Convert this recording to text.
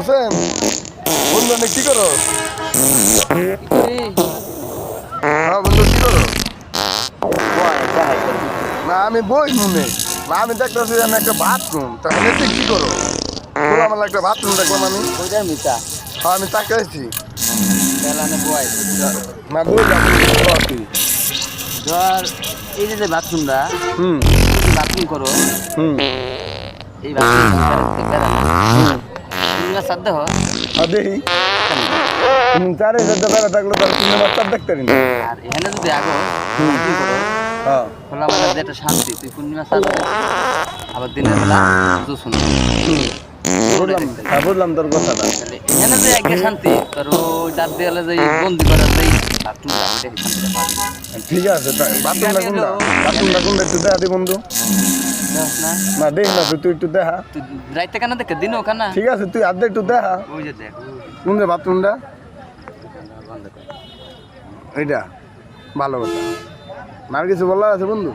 হোসেন বন্ধু অনেক কি করো? হ্যাঁ বন্ধু কি করো? না আমি বই মনে না, আমি দেখতেছি আমি একটা বাথরুম, তখন এতে কি করো? আমার একটা বাথরুম দেখলাম আমি। হ্যাঁ আমি তাকাইছি। না বই যাচ্ছি। ধর এই যে বাথরুমটা হুম বাথরুম করো, হুম এই বাথরুম সাধ্য দেখি চারে চোদ্দ বেড়া থাকলো তাহলে তুমি আমার চার দেখতে পারি না। আর এখানে যদি আগো বাথরুম করো হ্যাঁ খোলা মেলার যে একটা শান্তি, তুই পূর্ণিমা চাঁদ আবার দিনের বেলা শুন বুঝলাম তোর কথাটা। এখানে যে একটা শান্তি, তোর ওই চার দেয়ালে যে বন্দি করার যে বাথরুমটা, শান্তিটা পাবি ঠিক আছে বাথরুমটা কোনটা? বাথরুমটা কোনটা একটু দেখা দি বন্ধু। না। না দেখ না তুই একটু দেখা। তুই রাইতে কানা দেখে দিনও কানা। ঠিক আছে তুই আধা একটু দেখা ওই যে দেখ কোন যে বাথরুমটা। এইটা ভালো কথা। আর কিছু বলার আছে বন্ধু?